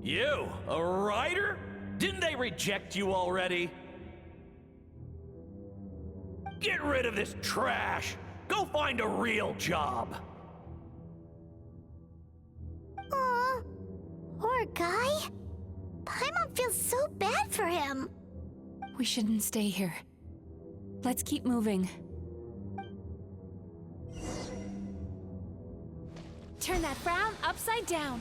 You, a writer? Didn't they reject you already? Get rid of this trash! Go find a real job! Aw, poor guy. Paimon feels so bad for him. We shouldn't stay here. Let's keep moving. Turn that frown upside down.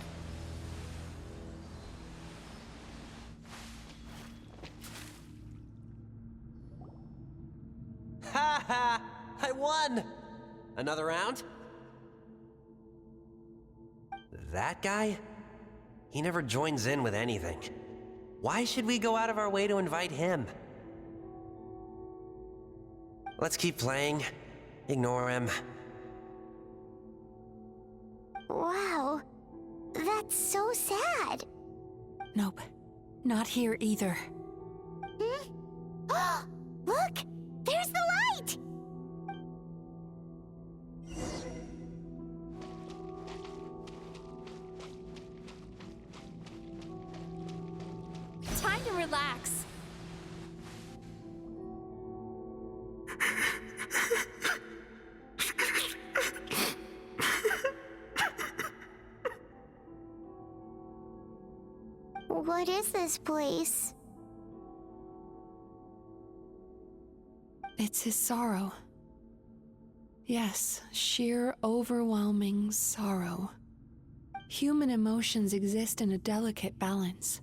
Ha ha! I won! Another round? That guy? He never joins in with anything. Why should we go out of our way to invite him? Let's keep playing. Ignore him. Wow, that's so sad. Nope, not here either. Hmm? Look! There's the light! Time to relax. What is this place? It's his sorrow. Yes, sheer overwhelming sorrow. Human emotions exist in a delicate balance.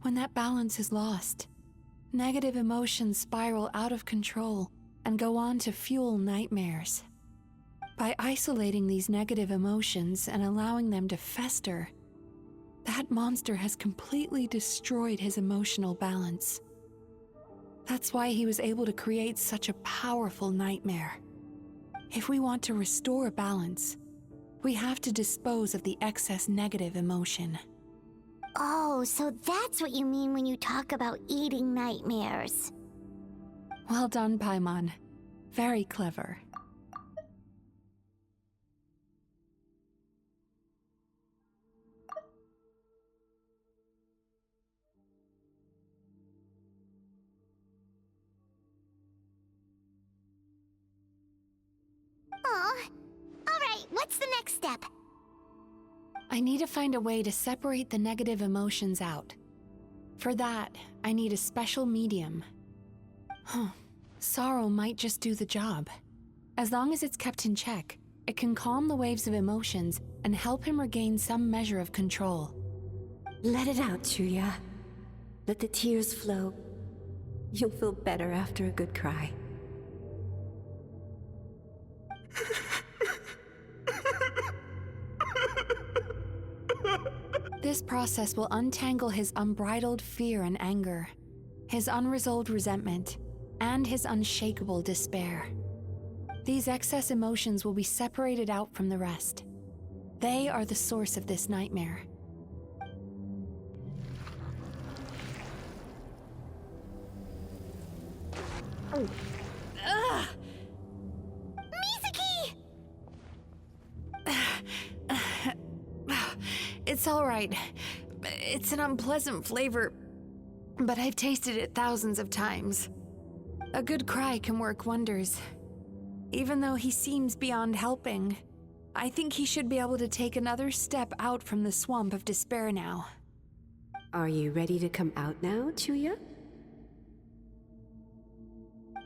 When that balance is lost, negative emotions spiral out of control and go on to fuel nightmares. By isolating these negative emotions and allowing them to fester, that monster has completely destroyed his emotional balance. That's why he was able to create such a powerful nightmare. If we want to restore balance, we have to dispose of the excess negative emotion. Oh, so that's what you mean when you talk about eating nightmares. Well done, Paimon. Very clever. Aw. Alright, what's the next step? I need to find a way to separate the negative emotions out. For that, I need a special medium. Sorrow might just do the job. As long as it's kept in check, it can calm the waves of emotions and help him regain some measure of control. Let it out, Chuya. Let the tears flow. You'll feel better after a good cry. This process will untangle his unbridled fear and anger, his unresolved resentment, and his unshakable despair. These excess emotions will be separated out from the rest. They are the source of this nightmare. Ugh! Mizuki! It's all right. It's an unpleasant flavor, but I've tasted it thousands of times. A good cry can work wonders. Even though he seems beyond helping, I think he should be able to take another step out from the swamp of despair now. Are you ready to come out now, Chuya?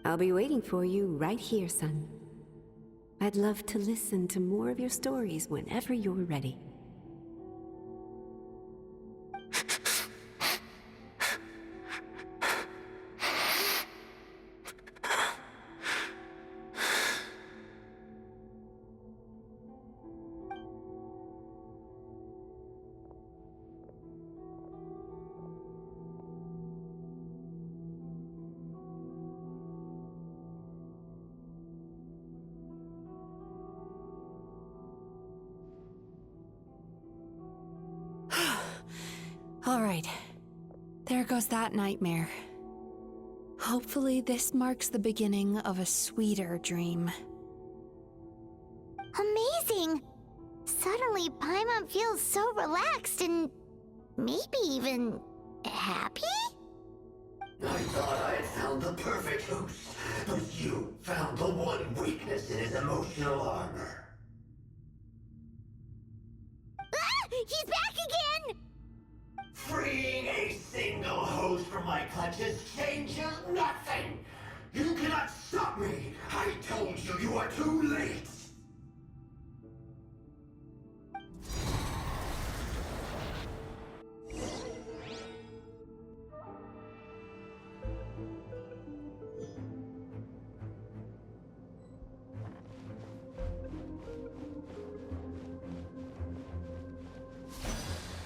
I'll be waiting for you right here, son. I'd love to listen to more of your stories whenever you're ready. All right, there goes that nightmare. Hopefully this marks the beginning of a sweeter dream. Amazing! Suddenly, Paimon feels so relaxed and Maybe even happy? I thought I had found the perfect host, but you found the one weakness in his emotional armor. Ah! He's back again! Freeing a single host from my clutches changes nothing! You cannot stop me! I told you you are too late!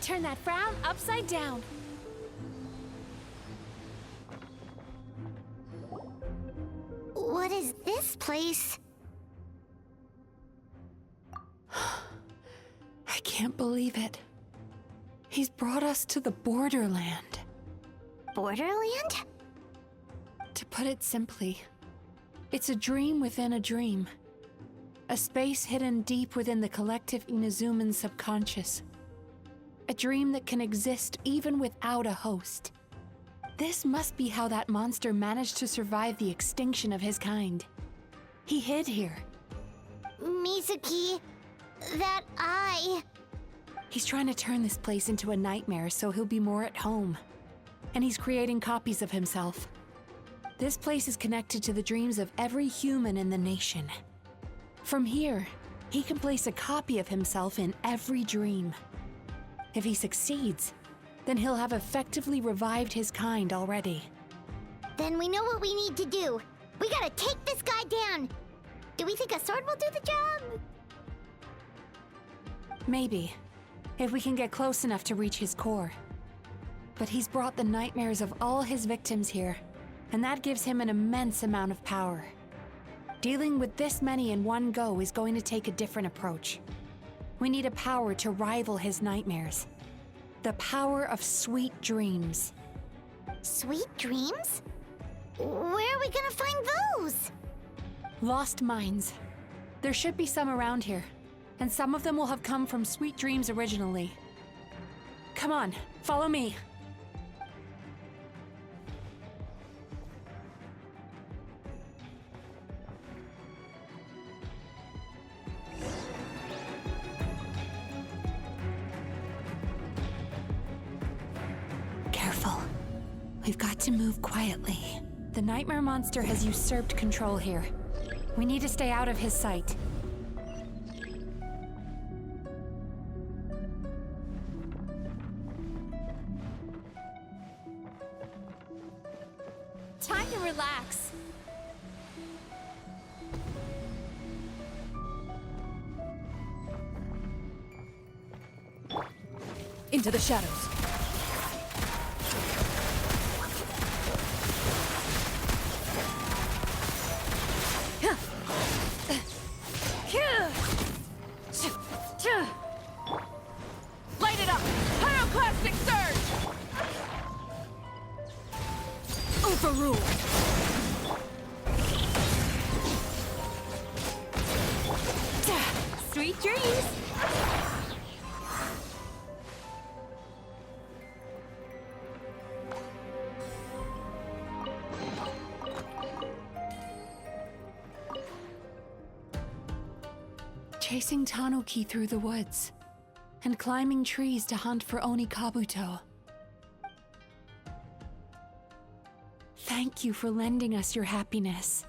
Turn that frown upside down. What is this place? I can't believe it. He's brought us to the Borderland. Borderland? To put it simply, it's a dream within a dream. A space hidden deep within the collective Inazuman subconscious. A dream that can exist even without a host. This must be how that monster managed to survive the extinction of his kind. He hid here. Mizuki, that eye. He's trying to turn this place into a nightmare so he'll be more at home. And he's creating copies of himself. This place is connected to the dreams of every human in the nation. From here, he can place a copy of himself in every dream. If he succeeds, then he'll have effectively revived his kind already. Then we know what we need to do. We gotta take this guy down. Do we think a sword will do the job? Maybe, if we can get close enough to reach his core. But he's brought the nightmares of all his victims here, and that gives him an immense amount of power. Dealing with this many in one go is going to take a different approach. We need a power to rival his nightmares. The power of sweet dreams. Sweet dreams? Where are we gonna find those? Lost minds. There should be some around here, and some of them will have come from sweet dreams originally. Come on, follow me. Careful. We've got to move quietly. The nightmare monster has usurped control here. We need to stay out of his sight. Time to relax. Into the shadows. Light it up! Pyroclastic surge! Overruled. Sweet dreams! Chasing Tanuki through the woods, and climbing trees to hunt for Oni Kabuto. Thank you for lending us your happiness.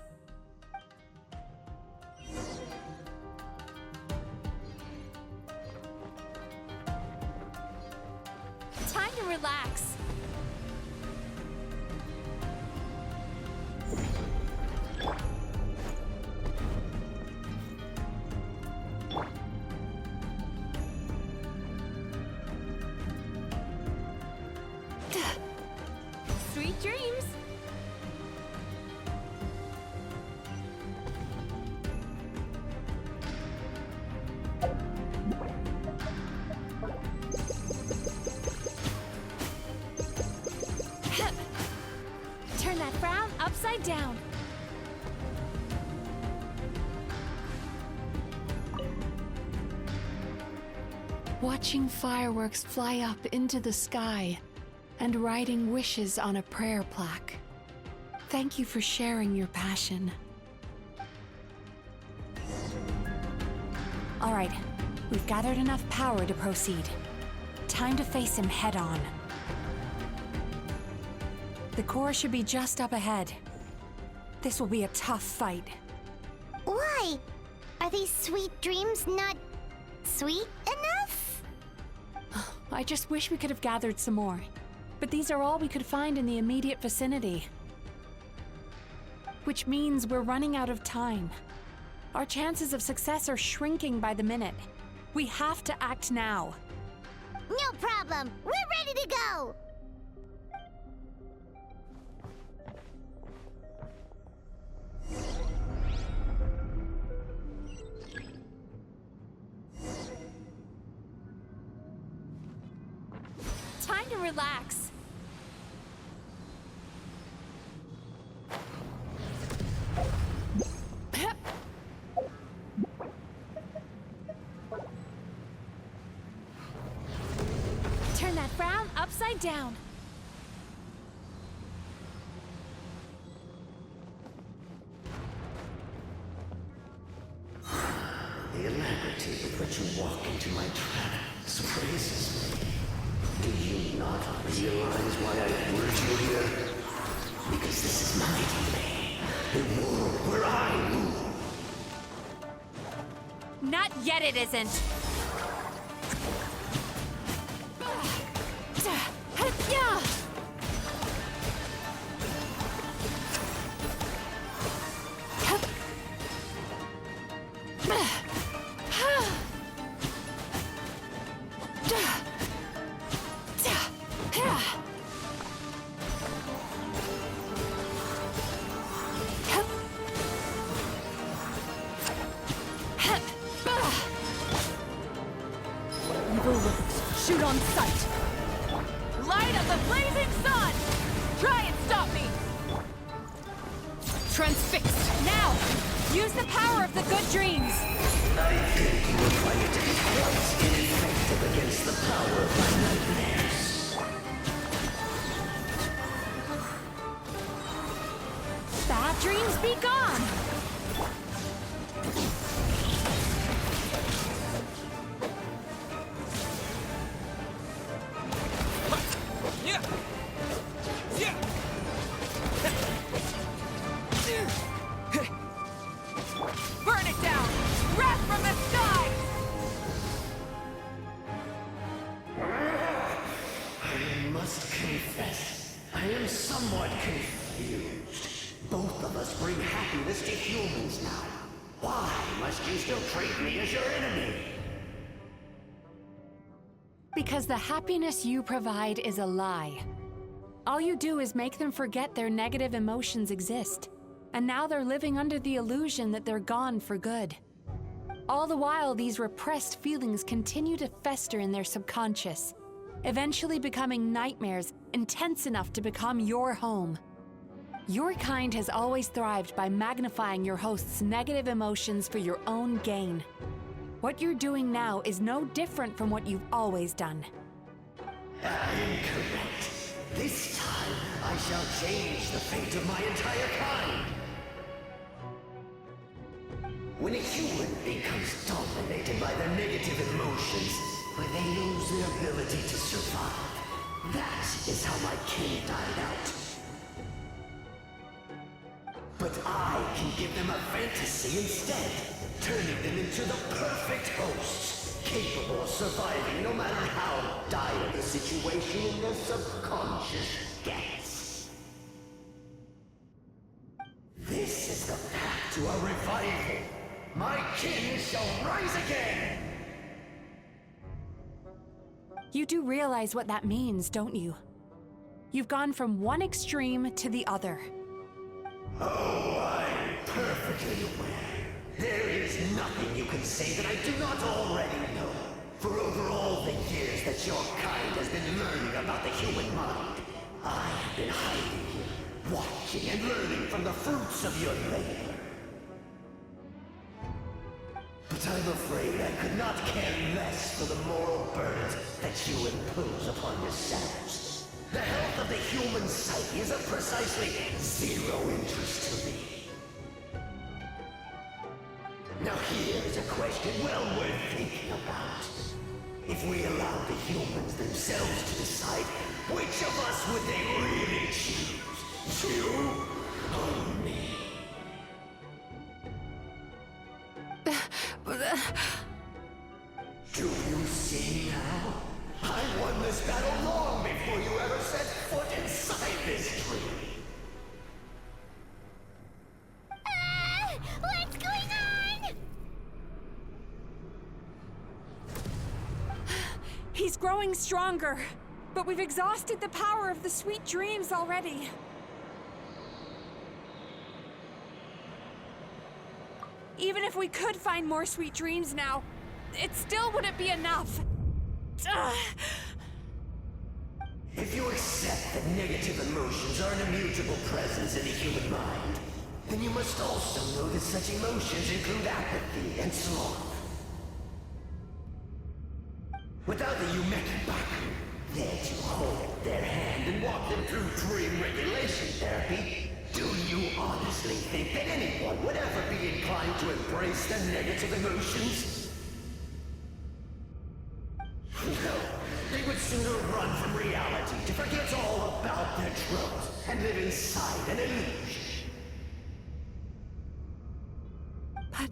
Time to relax. Sweet dreams. Turn that frown upside down. What watching fireworks fly up into the sky and writing wishes on a prayer plaque. Thank you for sharing your passion. All right, we've gathered enough power to proceed. Time to face him head on. The core should be just up ahead. This will be a tough fight. Why? Are these sweet dreams not sweet enough? I just wish we could have gathered some more. But these are all we could find in the immediate vicinity. Which means we're running out of time. Our chances of success are shrinking by the minute. We have to act now. No problem. We're ready to go. Time to relax. Turn that frown upside down. The alacrity with which you walk into my trap surprises me. Do you not realize why I lured you here? Because this is my domain. The world where I rule. Not yet, it isn't. Evil looks. Shoot on sight. Light of the blazing sun! Try and stop me! Transfixed. Now! Use the power of the good dreams! I think you will find it quite ineffective against the power of my nightmares. Bad dreams be gone! Burn it down! Wrath from the sky! I must confess, I am somewhat confused. Both of us bring happiness to humans now. Why must you still treat me as your enemy? Because the happiness you provide is a lie. All you do is make them forget their negative emotions exist. And now they're living under the illusion that they're gone for good. All the while, these repressed feelings continue to fester in their subconscious, eventually becoming nightmares intense enough to become your home. Your kind has always thrived by magnifying your host's negative emotions for your own gain. What you're doing now is no different from what you've always done. I am correct. This time, I shall change the fate of my entire kind. When a human becomes dominated by their negative emotions, when they lose their ability to survive, that is how my kin died out. But I can give them a fantasy instead, turning them into the perfect hosts, capable of surviving no matter how dire the situation in their subconscious gets. This is the path to a revival. My kin shall rise again! You do realize what that means, don't you? You've gone from one extreme to the other. Oh, I'm perfectly aware. There is nothing you can say that I do not already know. For over all the years that your kind has been learning about the human mind, I have been hiding here, watching and learning from the fruits of your labor. But I'm afraid I could not care less for the moral burdens that you impose upon yourselves. The health of the human psyche is of precisely zero interest to me. Now here is a question well worth thinking about. If we allowed the humans themselves to decide, which of us would they really choose? You or me? Do you see now? I won this battle long before you ever set foot inside this tree. What's going on? He's growing stronger, but we've exhausted the power of the sweet dreams already. Even if we could find more sweet dreams now, it still wouldn't be enough. Ugh. If you accept that negative emotions are an immutable presence in the human mind, then you must also know that such emotions include apathy and sloth. Without the Yumekibaku there to hold their hand and walk them through dream regulation therapy, do you honestly think that anyone would ever be inclined to embrace the negative emotions? No, they would sooner run from reality to forget all about their troubles and live inside an illusion. But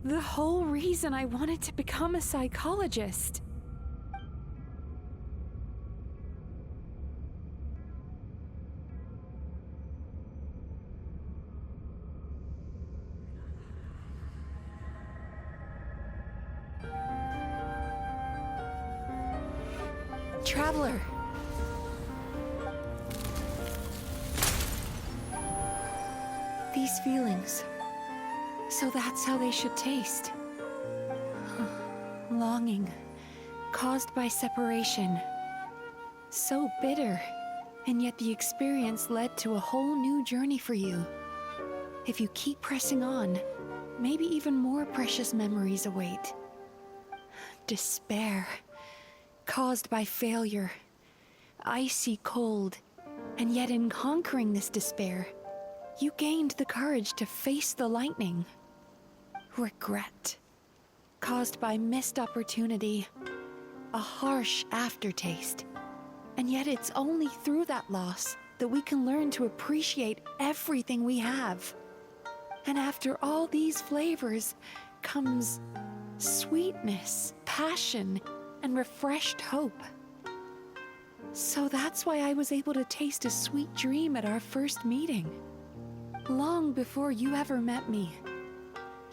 the whole reason I wanted to become a psychologist. Traveler. These feelings. So that's how they should taste. Longing, caused by separation. So bitter, and yet the experience led to a whole new journey for you. If you keep pressing on, maybe even more precious memories await. Despair, caused by failure. Icy cold, and yet in conquering this despair, you gained the courage to face the lightning. Regret, caused by missed opportunity, a harsh aftertaste. And yet it's only through that loss that we can learn to appreciate everything we have. And after all these flavors comes sweetness, passion, and refreshed hope. So that's why I was able to taste a sweet dream at our first meeting. Long before you ever met me,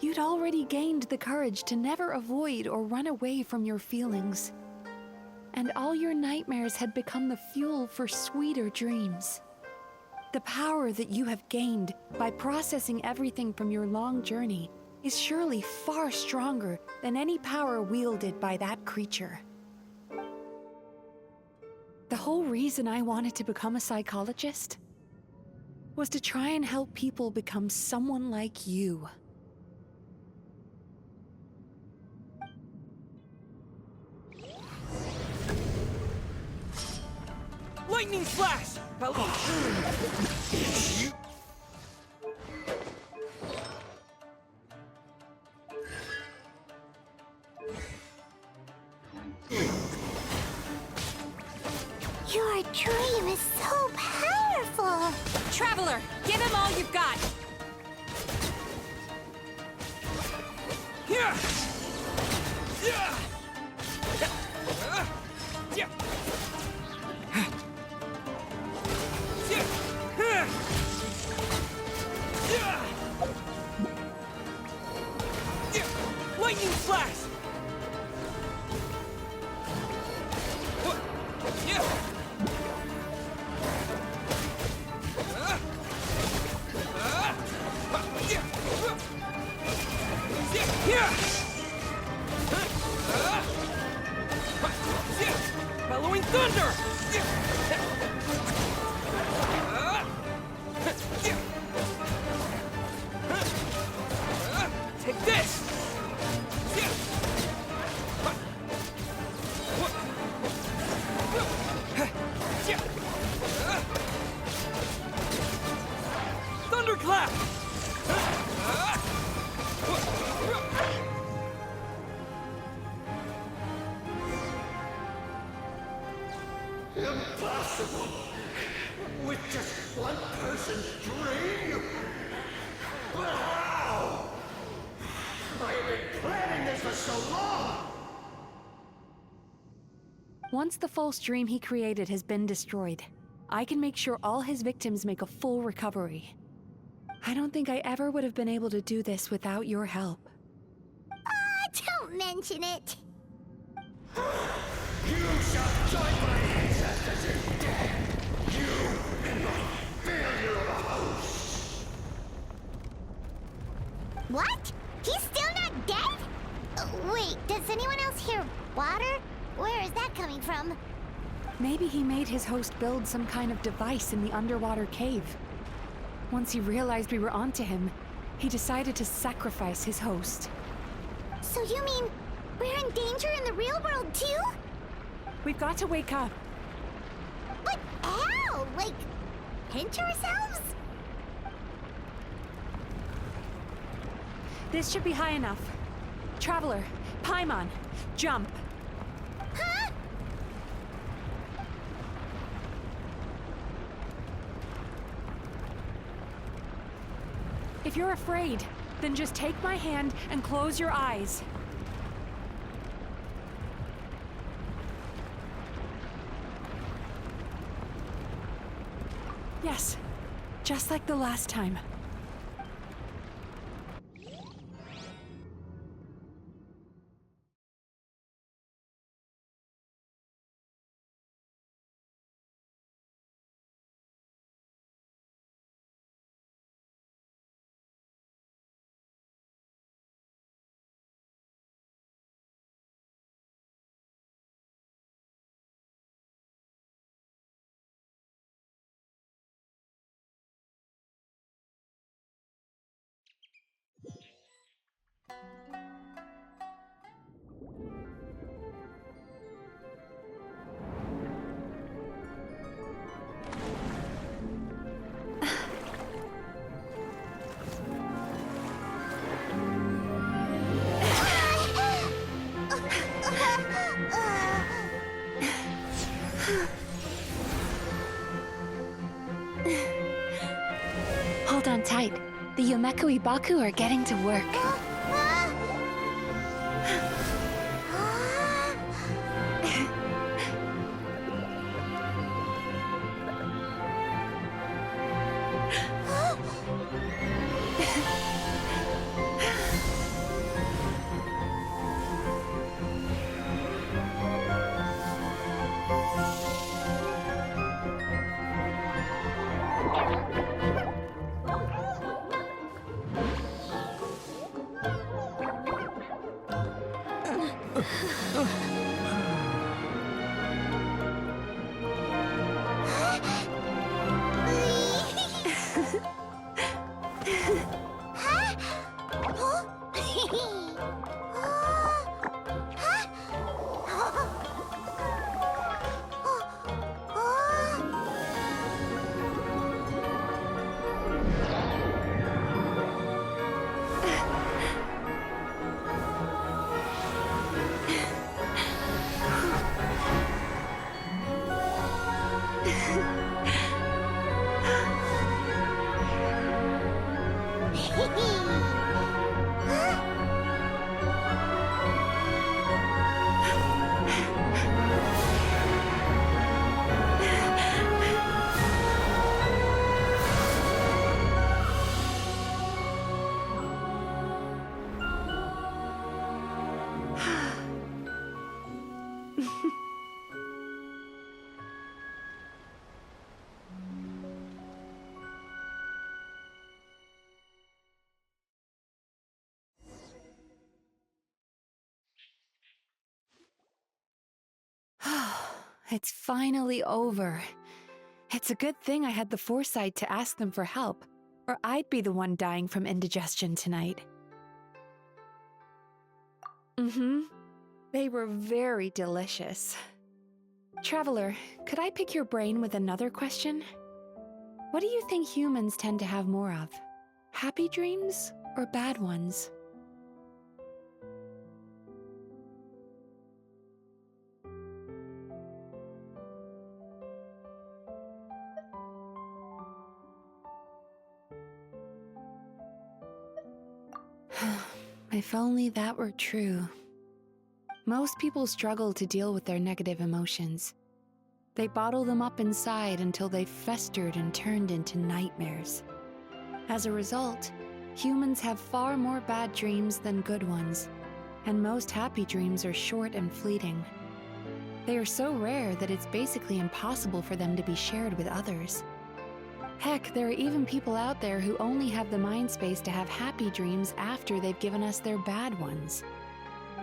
you'd already gained the courage to never avoid or run away from your feelings. And all your nightmares had become the fuel for sweeter dreams. The power that you have gained by processing everything from your long journey is surely far stronger than any power wielded by that creature. The whole reason I wanted to become a psychologist was to try and help people become someone like you. Lightning flash! Your dream is so powerful! Traveler, give him all you've got! Yeah! Yeah! Yeah! Lightning flash! Bellowing thunder! Take this! Thunderclap! Impossible! With just one person's dream? But how? I have been planning this for so long! Once the false dream he created has been destroyed, I can make sure all his victims make a full recovery. I don't think I ever would have been able to do this without your help. Don't mention it. You shall join my ancestors in death! You and my failure of a host! What? He's still not dead? Wait, does anyone else hear water? Where is that coming from? Maybe he made his host build some kind of device in the underwater cave. Once he realized we were onto him, he decided to sacrifice his host. So you mean we're in danger in the real world too? We've got to wake up. But how? Like, pinch ourselves? This should be high enough. Traveler, Paimon, jump. Huh? If you're afraid, then just take my hand and close your eyes. Yes, just like the last time. Hold on tight. The Yomeku Ibaku are getting to work. It's finally over. It's a good thing I had the foresight to ask them for help, or I'd be the one dying from indigestion tonight. They were very delicious. Traveler, could I pick your brain with another question? What do you think humans tend to have more of? Happy dreams or bad ones? If only that were true. Most people struggle to deal with their negative emotions. They bottle them up inside until they've festered and turned into nightmares. As a result, humans have far more bad dreams than good ones, and most happy dreams are short and fleeting. They are so rare that it's basically impossible for them to be shared with others. Heck, there are even people out there who only have the mind space to have happy dreams after they've given us their bad ones.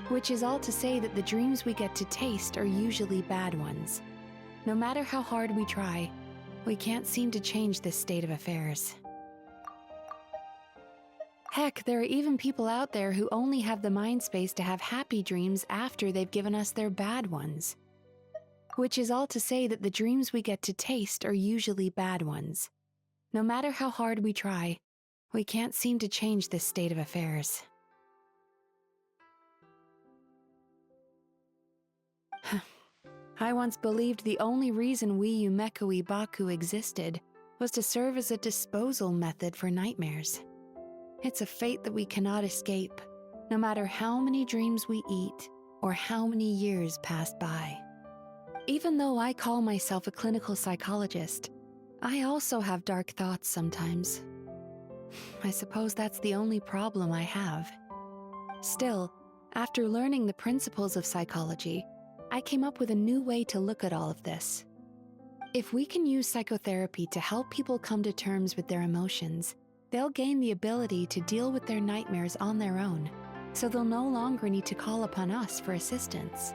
Which is all to say that the dreams we get to taste are usually bad ones. No matter how hard we try, we can't seem to change this state of affairs. Heck, there are even people out there who only have the mind space to have happy dreams after they've given us their bad ones. Which is all to say that the dreams we get to taste are usually bad ones. No matter how hard we try, we can't seem to change this state of affairs. I once believed the only reason we Yumeko Ibaku existed was to serve as a disposal method for nightmares. It's a fate that we cannot escape, no matter how many dreams we eat or how many years pass by. Even though I call myself a clinical psychologist, I also have dark thoughts sometimes. I suppose that's the only problem I have. Still, after learning the principles of psychology, I came up with a new way to look at all of this. If we can use psychotherapy to help people come to terms with their emotions, they'll gain the ability to deal with their nightmares on their own, so they'll no longer need to call upon us for assistance.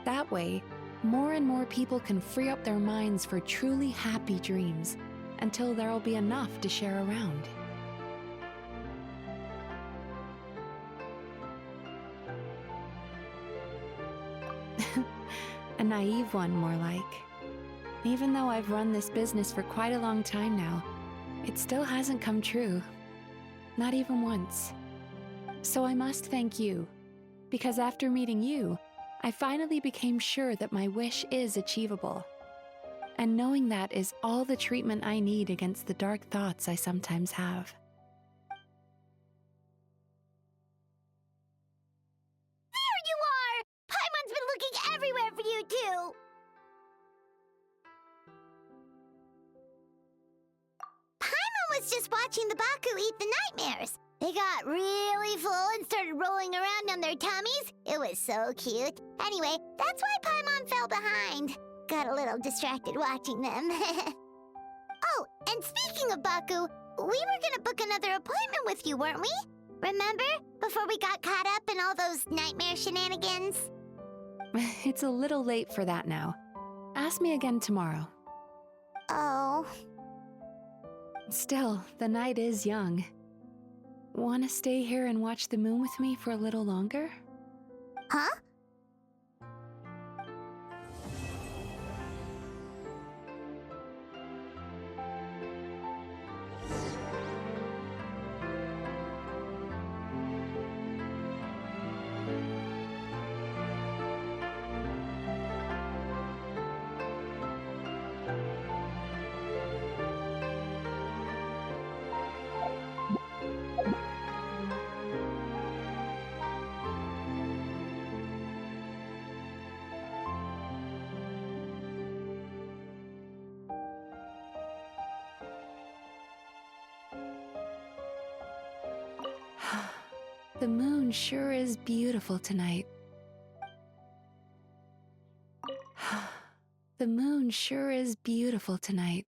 That way, more and more people can free up their minds for truly happy dreams, until there'll be enough to share around. A naive one, more like. Even though I've run this business for quite a long time now, it still hasn't come true. Not even once. So I must thank you, because after meeting you, I finally became sure that my wish is achievable. And knowing that is all the treatment I need against the dark thoughts I sometimes have. There you are! Paimon's been looking everywhere for you, too! Paimon was just watching the Baku eat the nightmares. They got really full and started rolling around on their tummies. It was so cute. Anyway, that's why Paimon fell behind. Got a little distracted watching them. Oh, and speaking of Baku, we were gonna book another appointment with you, weren't we? Remember? Before we got caught up in all those nightmare shenanigans? It's a little late for that now. Ask me again tomorrow. Oh. Still, the night is young. Want to stay here and watch the moon with me for a little longer? Huh? The moon sure is beautiful tonight. The moon sure is beautiful tonight.